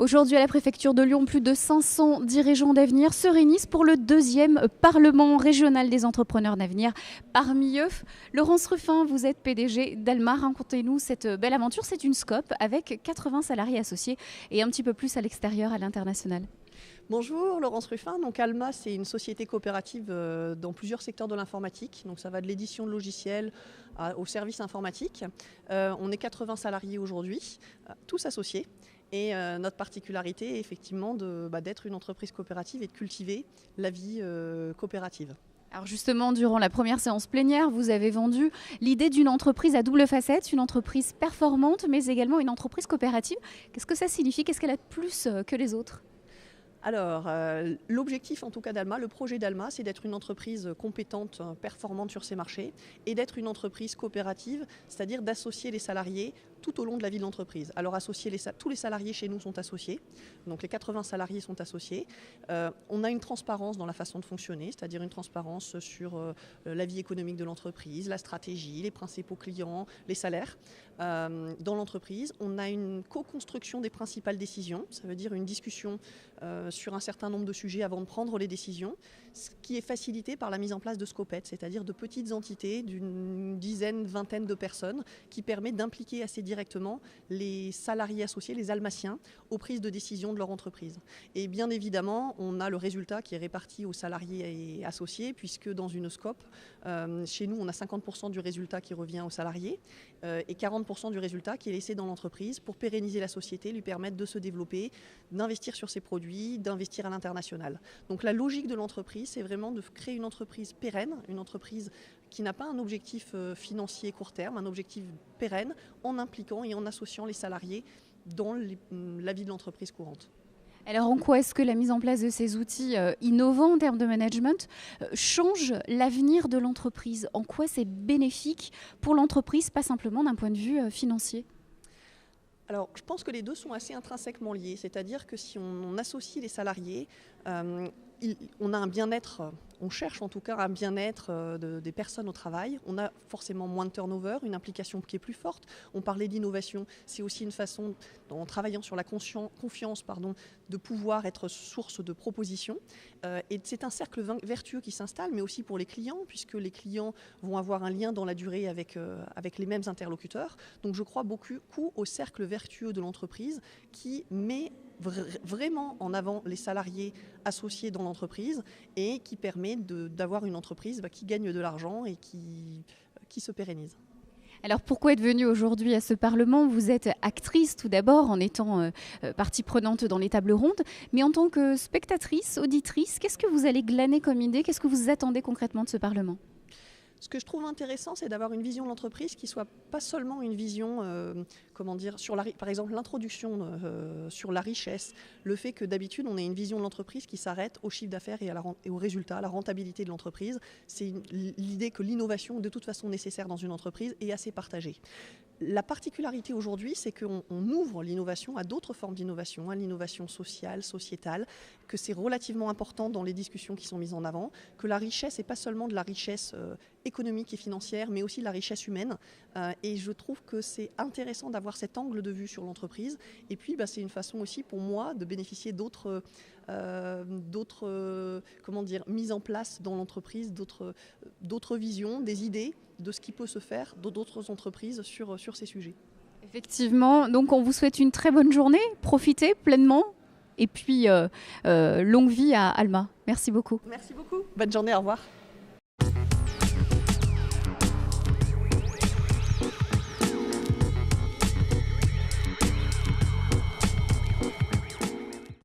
Aujourd'hui, à la préfecture de Lyon, plus de 500 dirigeants d'avenir se réunissent pour le deuxième Parlement régional des entrepreneurs d'avenir. Parmi eux, Laurence Ruffin, vous êtes PDG d'Alma. Racontez-nous cette belle aventure. C'est une scope avec 80 salariés associés et un petit peu plus à l'extérieur, à l'international. Bonjour, Laurence Ruffin. Donc Alma, c'est une société coopérative dans plusieurs secteurs de l'informatique. Donc ça va de l'édition de logiciels au service informatique. On est 80 salariés aujourd'hui, tous associés. Et notre particularité est effectivement d'être une entreprise coopérative et de cultiver la vie coopérative. Alors justement, durant la première séance plénière, vous avez vendu l'idée d'une entreprise à double facette, une entreprise performante, mais également une entreprise coopérative. Qu'est-ce que ça signifie? Qu'est-ce qu'elle a de plus que les autres? Alors, l'objectif en tout cas d'Alma, le projet d'Alma, c'est d'être une entreprise compétente, performante sur ses marchés et d'être une entreprise coopérative, c'est-à-dire d'associer les salariés tout au long de la vie de l'entreprise. Alors tous les salariés chez nous sont associés, donc les 80 salariés sont associés. On a une transparence dans la façon de fonctionner, c'est-à-dire une transparence sur la vie économique de l'entreprise, la stratégie, les principaux clients, les salaires. Dans l'entreprise, on a une co-construction des principales décisions, ça veut dire une discussion sur un certain nombre de sujets avant de prendre les décisions, ce qui est facilité par la mise en place de scopettes, c'est-à-dire de petites entités d'une dizaine, vingtaine de personnes qui permettent d'impliquer assez directement les salariés associés, les almaciens, aux prises de décision de leur entreprise. Et bien évidemment, on a le résultat qui est réparti aux salariés et associés, puisque dans une scope, chez nous, on a 50% du résultat qui revient aux salariés et 40% du résultat qui est laissé dans l'entreprise pour pérenniser la société, lui permettre de se développer, d'investir sur ses produits, d'investir à l'international. Donc la logique de l'entreprise, c'est vraiment de créer une entreprise pérenne, une entreprise qui n'a pas un objectif financier court terme, un objectif pérenne, en impliquant et en associant les salariés dans la vie de l'entreprise courante. Alors en quoi est-ce que la mise en place de ces outils innovants en termes de management change l'avenir de l'entreprise? En quoi c'est bénéfique pour l'entreprise, pas simplement d'un point de vue financier? Alors, je pense que les deux sont assez intrinsèquement liés, c'est-à-dire que si on associe les salariés, on a un bien-être, on cherche en tout cas un bien-être des personnes au travail, on a forcément moins de turnover, une implication qui est plus forte. On parlait d'innovation, c'est aussi une façon, en travaillant sur la confiance, de pouvoir être source de propositions. Et c'est un cercle vertueux qui s'installe, mais aussi pour les clients, puisque les clients vont avoir un lien dans la durée avec les mêmes interlocuteurs. Donc je crois beaucoup au cercle vertueux de l'entreprise qui met vraiment en avant les salariés associés dans l'entreprise et qui permet d'avoir une entreprise qui gagne de l'argent et qui se pérennise. Alors pourquoi être venue aujourd'hui à ce Parlement? Vous êtes actrice tout d'abord en étant partie prenante dans les tables rondes, mais en tant que spectatrice, auditrice, qu'est-ce que vous allez glaner comme idée? Qu'est-ce que vous attendez concrètement de ce Parlement? Ce que je trouve intéressant, c'est d'avoir une vision de l'entreprise qui soit pas seulement une vision, par exemple l'introduction sur la richesse, le fait que d'habitude on ait une vision de l'entreprise qui s'arrête au chiffre d'affaires et au résultat, à la rentabilité de l'entreprise. C'est l'idée que l'innovation, de toute façon nécessaire dans une entreprise, est assez partagée. La particularité aujourd'hui, c'est qu'on ouvre l'innovation à d'autres formes d'innovation, à l'innovation sociale, sociétale, que c'est relativement important dans les discussions qui sont mises en avant, que la richesse n'est pas seulement de la richesse économique et financière, mais aussi de la richesse humaine. Et je trouve que c'est intéressant d'avoir cet angle de vue sur l'entreprise. Et puis, c'est une façon aussi pour moi de bénéficier d'autres mises en place dans l'entreprise, d'autres visions, des idées de ce qui peut se faire dans d'autres entreprises sur ces sujets. Effectivement, donc on vous souhaite une très bonne journée, profitez pleinement et puis longue vie à Alma. Merci beaucoup. Merci beaucoup. Bonne journée, au revoir.